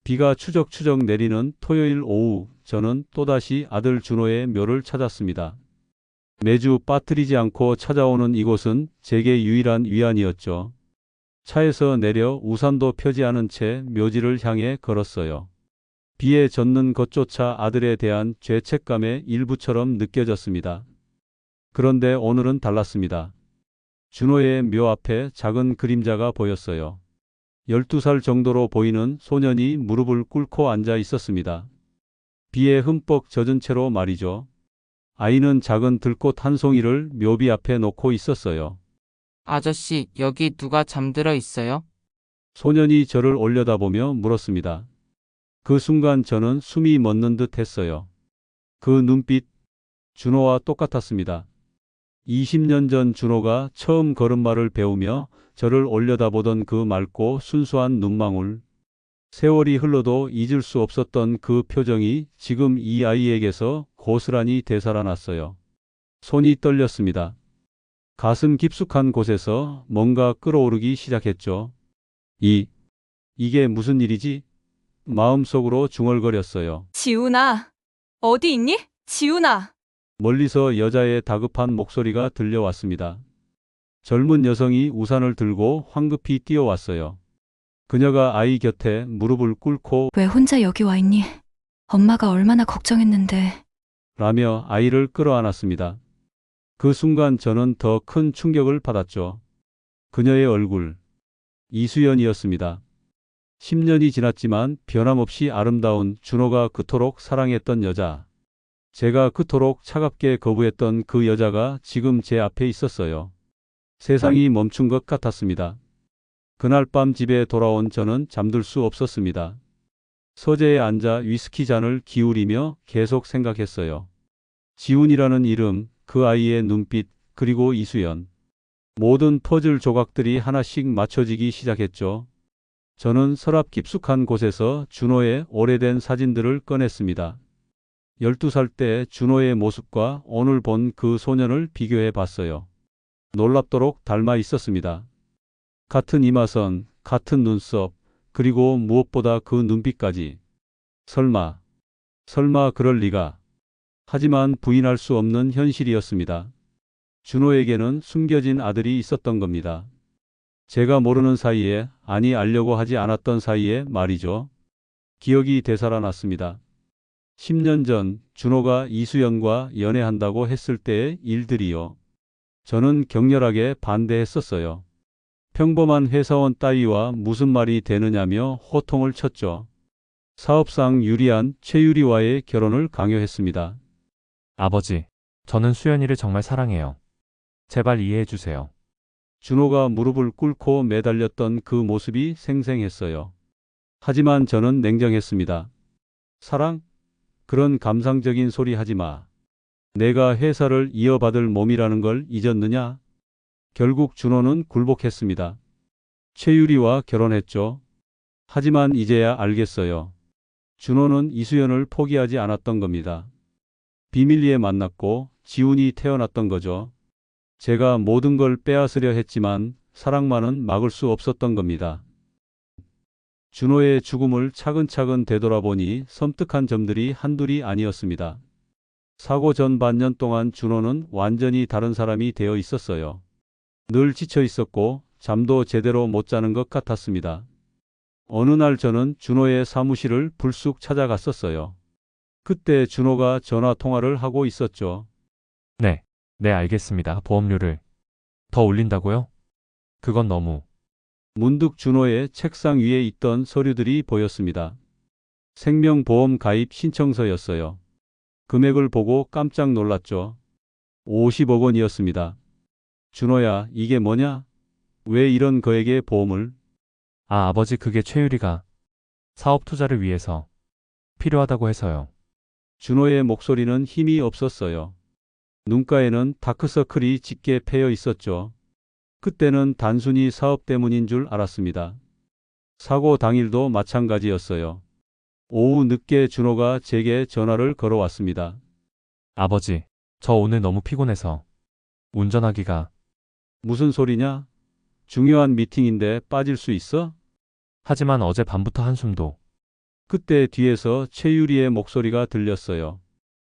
비가 추적추적 내리는 토요일 오후, 저는 또다시 아들 준호의 묘를 찾았습니다. 매주 빠뜨리지 않고 찾아오는 이곳은 제게 유일한 위안이었죠. 차에서 내려 우산도 펴지 않은 채 묘지를 향해 걸었어요. 비에 젖는 것조차 아들에 대한 죄책감의 일부처럼 느껴졌습니다. 그런데 오늘은 달랐습니다. 준호의 묘 앞에 작은 그림자가 보였어요. 12살 정도로 보이는 소년이 무릎을 꿇고 앉아 있었습니다. 비에 흠뻑 젖은 채로 말이죠. 아이는 작은 들꽃 한 송이를 묘비 앞에 놓고 있었어요. 아저씨, 여기 누가 잠들어 있어요? 소년이 저를 올려다보며 물었습니다. 그 순간 저는 숨이 멎는 듯 했어요. 그 눈빛, 준호와 똑같았습니다. 20년 전 준호가 처음 걸음마를 배우며 저를 올려다보던 그 맑고 순수한 눈망울. 세월이 흘러도 잊을 수 없었던 그 표정이 지금 이 아이에게서 고스란히 되살아났어요. 손이 떨렸습니다. 가슴 깊숙한 곳에서 뭔가 끓어오르기 시작했죠. 이게 무슨 일이지? 마음속으로 중얼거렸어요. 지훈아, 어디 있니? 지훈아. 멀리서 여자의 다급한 목소리가 들려왔습니다. 젊은 여성이 우산을 들고 황급히 뛰어왔어요. 그녀가 아이 곁에 무릎을 꿇고 왜 혼자 여기 와 있니? 엄마가 얼마나 걱정했는데. 라며 아이를 끌어안았습니다. 그 순간 저는 더 큰 충격을 받았죠. 그녀의 얼굴, 이수연이었습니다. 10년이 지났지만 변함없이 아름다운 준호가 그토록 사랑했던 여자. 제가 그토록 차갑게 거부했던 그 여자가 지금 제 앞에 있었어요. 세상이 멈춘 것 같았습니다. 그날 밤 집에 돌아온 저는 잠들 수 없었습니다. 서재에 앉아 위스키 잔을 기울이며 계속 생각했어요. 지훈이라는 이름, 그 아이의 눈빛, 그리고 이수연. 모든 퍼즐 조각들이 하나씩 맞춰지기 시작했죠. 저는 서랍 깊숙한 곳에서 준호의 오래된 사진들을 꺼냈습니다. 12살 때 준호의 모습과 오늘 본 그 소년을 비교해 봤어요. 놀랍도록 닮아 있었습니다. 같은 이마선, 같은 눈썹, 그리고 무엇보다 그 눈빛까지. 설마 그럴 리가. 하지만 부인할 수 없는 현실이었습니다. 준호에게는 숨겨진 아들이 있었던 겁니다. 제가 모르는 사이에, 아니 알려고 하지 않았던 사이에 말이죠. 기억이 되살아났습니다. 10년 전 준호가 이수연과 연애한다고 했을 때의 일들이요. 저는 격렬하게 반대했었어요. 평범한 회사원 따위와 무슨 말이 되느냐며 호통을 쳤죠. 사업상 유리한 최유리와의 결혼을 강요했습니다. 아버지, 저는 수연이를 정말 사랑해요. 제발 이해해 주세요. 준호가 무릎을 꿇고 매달렸던 그 모습이 생생했어요. 하지만 저는 냉정했습니다. 사랑? 그런 감상적인 소리 하지 마. 내가 회사를 이어받을 몸이라는 걸 잊었느냐? 결국 준호는 굴복했습니다. 최유리와 결혼했죠. 하지만 이제야 알겠어요. 준호는 이수연을 포기하지 않았던 겁니다. 비밀리에 만났고 지훈이 태어났던 거죠. 제가 모든 걸 빼앗으려 했지만 사랑만은 막을 수 없었던 겁니다. 준호의 죽음을 차근차근 되돌아보니 섬뜩한 점들이 한둘이 아니었습니다. 사고 전 반년 동안 준호는 완전히 다른 사람이 되어 있었어요. 늘 지쳐 있었고 잠도 제대로 못 자는 것 같았습니다. 어느 날 저는 준호의 사무실을 불쑥 찾아갔었어요. 그때 준호가 전화 통화를 하고 있었죠. 네, 알겠습니다. 보험료를 더 올린다고요? 그건 너무. 문득 준호의 책상 위에 있던 서류들이 보였습니다. 생명보험 가입 신청서였어요. 금액을 보고 깜짝 놀랐죠. 50억 원이었습니다. 준호야, 이게 뭐냐? 왜 이런 거액의 보험을? 아, 아버지, 그게 최유리가 사업 투자를 위해서 필요하다고 해서요. 준호의 목소리는 힘이 없었어요. 눈가에는 다크서클이 짙게 패여 있었죠. 그때는 단순히 사업 때문인 줄 알았습니다. 사고 당일도 마찬가지였어요. 오후 늦게 준호가 제게 전화를 걸어왔습니다. 아버지, 저 오늘 너무 피곤해서 운전하기가. 무슨 소리냐? 중요한 미팅인데 빠질 수 있어? 하지만 어제 밤부터 한숨도 그때 뒤에서 최유리의 목소리가 들렸어요.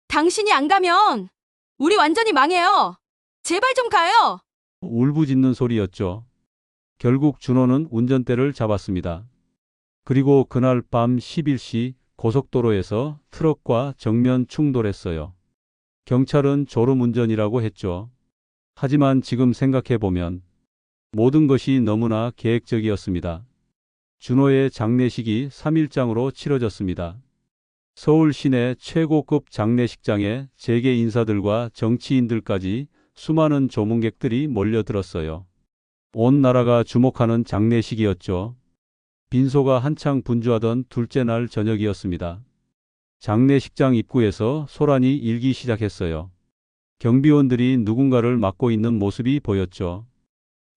당신이 안 가면 우리 완전히 망해요. 제발 좀 가요. 울부짖는 소리였죠. 결국 준호는 운전대를 잡았습니다. 그리고 그날 밤 11시 고속도로에서 트럭과 정면 충돌했어요. 경찰은 졸음운전이라고 했죠. 하지만 지금 생각해보면 모든 것이 너무나 계획적이었습니다. 준호의 장례식이 3일장으로 치러졌습니다. 서울 시내 최고급 장례식장에 재계 인사들과 정치인들까지 수많은 조문객들이 몰려들었어요. 온 나라가 주목하는 장례식이었죠. 빈소가 한창 분주하던 둘째 날 저녁이었습니다. 장례식장 입구에서 소란이 일기 시작했어요. 경비원들이 누군가를 막고 있는 모습이 보였죠.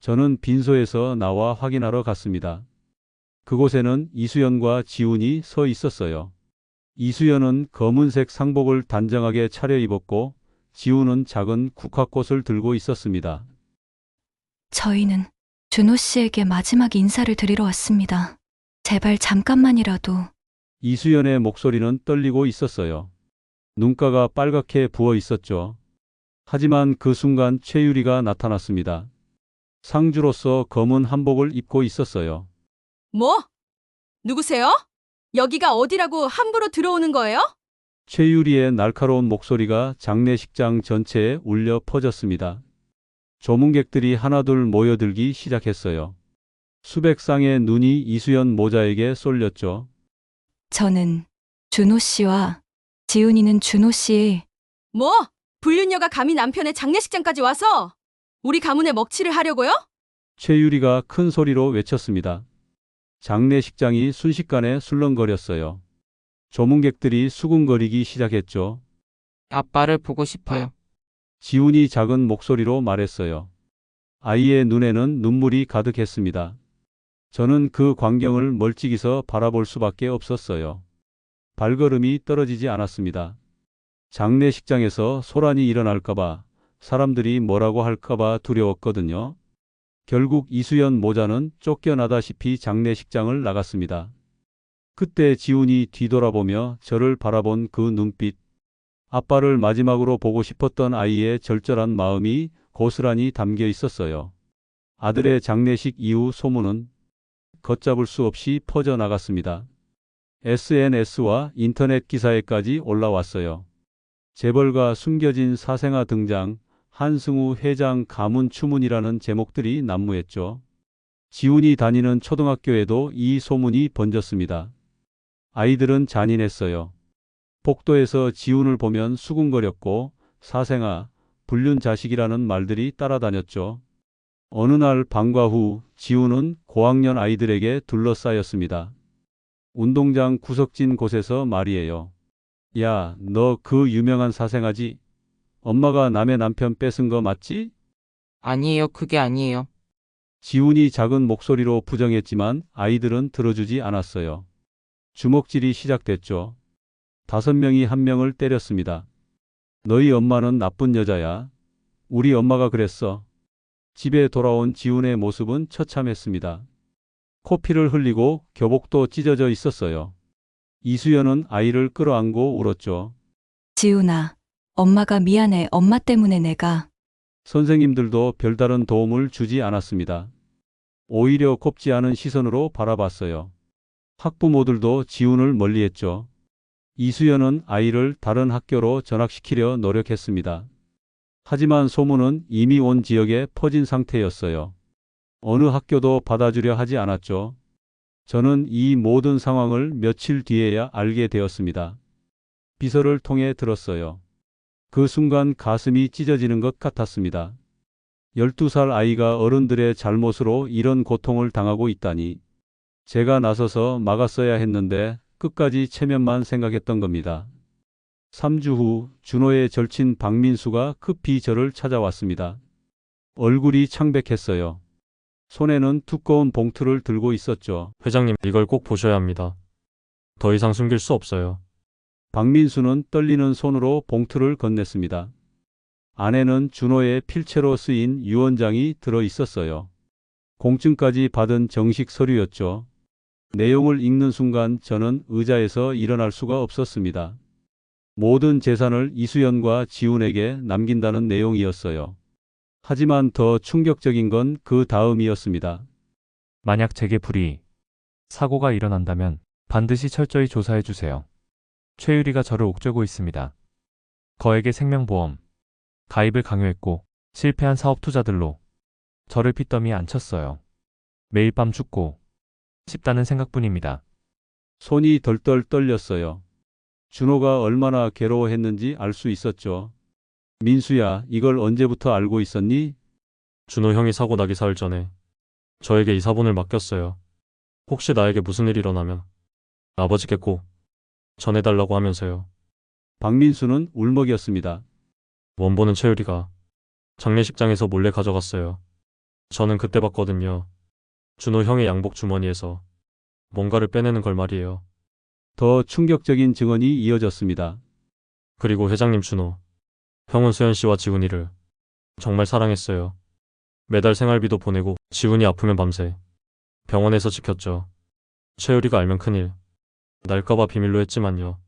저는 빈소에서 나와 확인하러 갔습니다. 그곳에는 이수연과 지훈이 서 있었어요. 이수연은 검은색 상복을 단정하게 차려입었고 지훈은 작은 국화꽃을 들고 있었습니다. 저희는 준호 씨에게 마지막 인사를 드리러 왔습니다. 제발 잠깐만이라도. 이수연의 목소리는 떨리고 있었어요. 눈가가 빨갛게 부어 있었죠. 하지만 그 순간 최유리가 나타났습니다. 상주로서 검은 한복을 입고 있었어요. 뭐? 누구세요? 여기가 어디라고 함부로 들어오는 거예요? 최유리의 날카로운 목소리가 장례식장 전체에 울려 퍼졌습니다. 조문객들이 하나둘 모여들기 시작했어요. 수백 쌍의 눈이 이수연 모자에게 쏠렸죠. 저는 준호 씨와 지훈이는 준호 씨. 뭐? 불륜녀가 감히 남편의 장례식장까지 와서 우리 가문의 먹칠을 하려고요? 최유리가 큰 소리로 외쳤습니다. 장례식장이 순식간에 술렁거렸어요. 조문객들이 수군거리기 시작했죠. 아빠를 보고 싶어요. 지훈이 작은 목소리로 말했어요. 아이의 눈에는 눈물이 가득했습니다. 저는 그 광경을 멀찍이서 바라볼 수밖에 없었어요. 발걸음이 떨어지지 않았습니다. 장례식장에서 소란이 일어날까봐, 사람들이 뭐라고 할까봐 두려웠거든요. 결국 이수연 모자는 쫓겨나다시피 장례식장을 나갔습니다. 그때 지훈이 뒤돌아보며 저를 바라본 그 눈빛, 아빠를 마지막으로 보고 싶었던 아이의 절절한 마음이 고스란히 담겨 있었어요. 아들의 장례식 이후 소문은 걷잡을 수 없이 퍼져나갔습니다. SNS와 인터넷 기사에까지 올라왔어요. 재벌가 숨겨진 사생아 등장, 한승우 회장 가문 추문이라는 제목들이 난무했죠. 지훈이 다니는 초등학교에도 이 소문이 번졌습니다. 아이들은 잔인했어요. 복도에서 지훈을 보면 수군거렸고 사생아, 불륜 자식이라는 말들이 따라다녔죠. 어느 날 방과 후 지훈은 고학년 아이들에게 둘러싸였습니다. 운동장 구석진 곳에서 말이에요. 야, 너 그 유명한 사생아지? 엄마가 남의 남편 뺏은 거 맞지? 아니에요, 그게 아니에요. 지훈이 작은 목소리로 부정했지만 아이들은 들어주지 않았어요. 주먹질이 시작됐죠. 5명이 한 명을 때렸습니다. 너희 엄마는 나쁜 여자야. 우리 엄마가 그랬어. 집에 돌아온 지훈의 모습은 처참했습니다. 코피를 흘리고 교복도 찢어져 있었어요. 이수연은 아이를 끌어안고 울었죠. 지훈아, 엄마가 미안해. 엄마 때문에 내가. 선생님들도 별다른 도움을 주지 않았습니다. 오히려 곱지 않은 시선으로 바라봤어요. 학부모들도 지훈을 멀리했죠. 이수연은 아이를 다른 학교로 전학시키려 노력했습니다. 하지만 소문은 이미 온 지역에 퍼진 상태였어요. 어느 학교도 받아주려 하지 않았죠. 저는 이 모든 상황을 며칠 뒤에야 알게 되었습니다. 비서를 통해 들었어요. 그 순간 가슴이 찢어지는 것 같았습니다. 12살 아이가 어른들의 잘못으로 이런 고통을 당하고 있다니. 제가 나서서 막았어야 했는데 끝까지 체면만 생각했던 겁니다. 3주 후 준호의 절친 박민수가 급히 저를 찾아왔습니다. 얼굴이 창백했어요. 손에는 두꺼운 봉투를 들고 있었죠. 회장님, 이걸 꼭 보셔야 합니다. 더 이상 숨길 수 없어요. 박민수는 떨리는 손으로 봉투를 건넸습니다. 안에는 준호의 필체로 쓰인 유언장이 들어 있었어요. 공증까지 받은 정식 서류였죠. 내용을 읽는 순간 저는 의자에서 일어날 수가 없었습니다. 모든 재산을 이수연과 지훈에게 남긴다는 내용이었어요. 하지만 더 충격적인 건 그 다음이었습니다. 만약 제게 사고가 일어난다면 반드시 철저히 조사해 주세요. 최유리가 저를 옥죄고 있습니다. 거액의 생명보험 가입을 강요했고 실패한 사업 투자들로 저를 핏더미에 앉혔어요. 매일 밤 죽고 싶다는 생각뿐입니다. 손이 덜덜 떨렸어요. 준호가 얼마나 괴로워했는지 알 수 있었죠. 민수야, 이걸 언제부터 알고 있었니? 준호 형이 사고 나기 사흘 전에 저에게 이 사본을 맡겼어요. 혹시 나에게 무슨 일이 일어나면 아버지께 꼭 전해달라고 하면서요. 박민수는 울먹였습니다. 원본은 최유리가 장례식장에서 몰래 가져갔어요. 저는 그때 봤거든요. 준호 형의 양복 주머니에서 뭔가를 빼내는 걸 말이에요. 더 충격적인 증언이 이어졌습니다. 그리고 회장님 준호, 형은 수연 씨와 지훈이를 정말 사랑했어요. 매달 생활비도 보내고 지훈이 아프면 밤새 병원에서 지켰죠. 최유리가 알면 큰일 날까봐 비밀로 했지만요.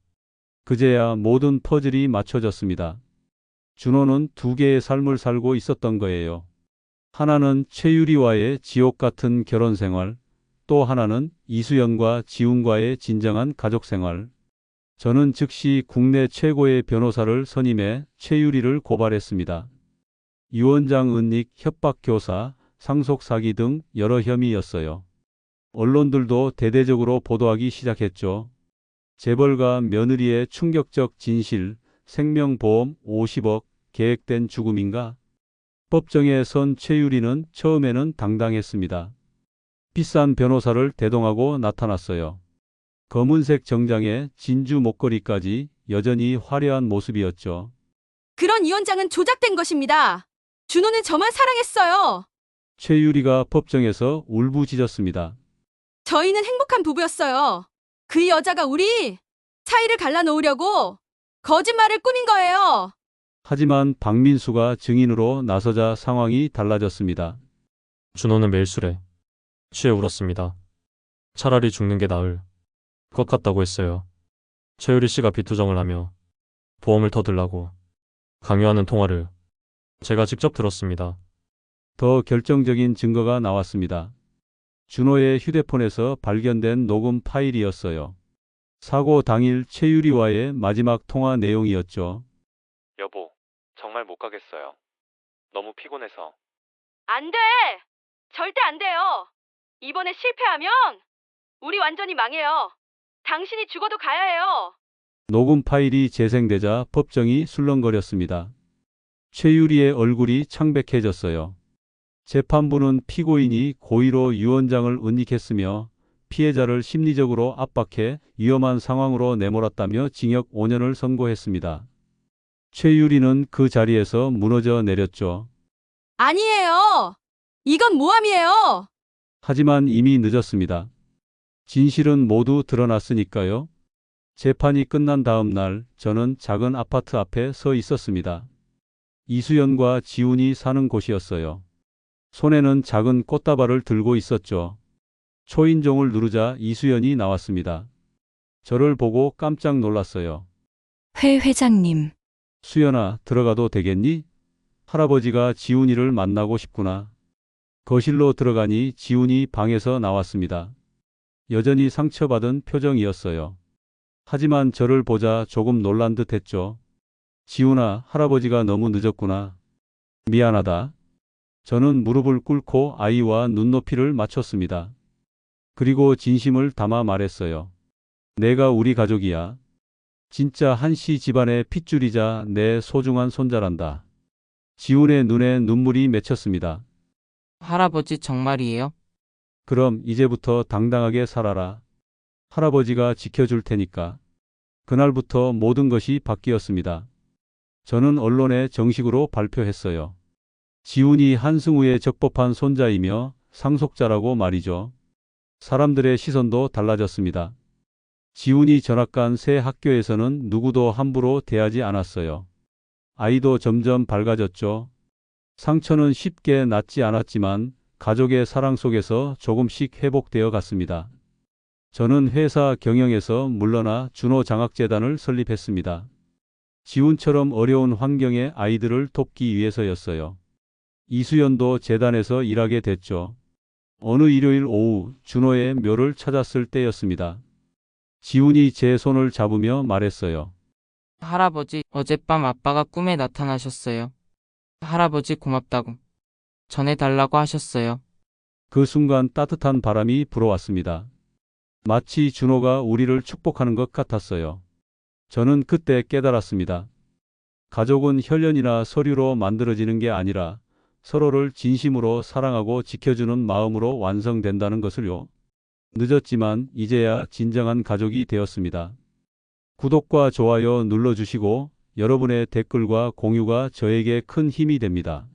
그제야 모든 퍼즐이 맞춰졌습니다. 준호는 두 개의 삶을 살고 있었던 거예요. 하나는 최유리와의 지옥 같은 결혼 생활, 또 하나는 이수연과 지훈과의 진정한 가족 생활. 저는 즉시 국내 최고의 변호사를 선임해 최유리를 고발했습니다. 유언장 은닉, 협박 교사, 상속 사기 등 여러 혐의였어요. 언론들도 대대적으로 보도하기 시작했죠. 재벌가 며느리의 충격적 진실, 생명보험 50억, 계획된 죽음인가? 법정에 선 최유리는 처음에는 당당했습니다. 비싼 변호사를 대동하고 나타났어요. 검은색 정장에 진주 목걸이까지 여전히 화려한 모습이었죠. 그런 이혼장은 조작된 것입니다. 준호는 저만 사랑했어요. 최유리가 법정에서 울부짖었습니다. 저희는 행복한 부부였어요. 그 여자가 우리 사이를 갈라놓으려고 거짓말을 꾸민 거예요. 하지만 박민수가 증인으로 나서자 상황이 달라졌습니다. 준호는 매일 술에 취해 울었습니다. 차라리 죽는 게 나을 것 같다고 했어요. 최유리 씨가 비투정을 하며 보험을 더 들라고 강요하는 통화를 제가 직접 들었습니다. 더 결정적인 증거가 나왔습니다. 준호의 휴대폰에서 발견된 녹음 파일이었어요. 사고 당일 최유리와의 마지막 통화 내용이었죠. 여보, 정말 못 가겠어요. 너무 피곤해서. 안 돼! 절대 안 돼요. 이번에 실패하면 우리 완전히 망해요. 당신이 죽어도 가야 해요. 녹음 파일이 재생되자 법정이 술렁거렸습니다. 최유리의 얼굴이 창백해졌어요. 재판부는 피고인이 고의로 유언장을 은닉했으며 피해자를 심리적으로 압박해 위험한 상황으로 내몰았다며 징역 5년을 선고했습니다. 최유리는 그 자리에서 무너져 내렸죠. 아니에요. 이건 모함이에요. 하지만 이미 늦었습니다. 진실은 모두 드러났으니까요. 재판이 끝난 다음 날 저는 작은 아파트 앞에 서 있었습니다. 이수연과 지훈이 사는 곳이었어요. 손에는 작은 꽃다발을 들고 있었죠. 초인종을 누르자 이수연이 나왔습니다. 저를 보고 깜짝 놀랐어요. 회 회장님, 수연아, 들어가도 되겠니? 할아버지가 지훈이를 만나고 싶구나. 거실로 들어가니 지훈이 방에서 나왔습니다. 여전히 상처받은 표정이었어요. 하지만 저를 보자 조금 놀란 듯 했죠. 지훈아, 할아버지가 너무 늦었구나. 미안하다. 저는 무릎을 꿇고 아이와 눈높이를 맞췄습니다. 그리고 진심을 담아 말했어요. 내가 우리 가족이야. 진짜 한씨 집안의 핏줄이자 내 소중한 손자란다. 지훈의 눈에 눈물이 맺혔습니다. 할아버지 정말이에요? 그럼 이제부터 당당하게 살아라. 할아버지가 지켜줄 테니까. 그날부터 모든 것이 바뀌었습니다. 저는 언론에 정식으로 발표했어요. 지훈이 한승우의 적법한 손자이며 상속자라고 말이죠. 사람들의 시선도 달라졌습니다. 지훈이 전학 간 새 학교에서는 누구도 함부로 대하지 않았어요. 아이도 점점 밝아졌죠. 상처는 쉽게 낫지 않았지만 가족의 사랑 속에서 조금씩 회복되어 갔습니다. 저는 회사 경영에서 물러나 준호 장학재단을 설립했습니다. 지훈처럼 어려운 환경의 아이들을 돕기 위해서였어요. 이수연도 재단에서 일하게 됐죠. 어느 일요일 오후 준호의 묘를 찾았을 때였습니다. 지훈이 제 손을 잡으며 말했어요. 할아버지, 어젯밤 아빠가 꿈에 나타나셨어요. 할아버지 고맙다고 전해달라고 하셨어요. 그 순간 따뜻한 바람이 불어왔습니다. 마치 준호가 우리를 축복하는 것 같았어요. 저는 그때 깨달았습니다. 가족은 혈연이나 서류로 만들어지는 게 아니라 서로를 진심으로 사랑하고 지켜주는 마음으로 완성된다는 것을요. 늦었지만 이제야 진정한 가족이 되었습니다. 구독과 좋아요 눌러주시고 여러분의 댓글과 공유가 저에게 큰 힘이 됩니다.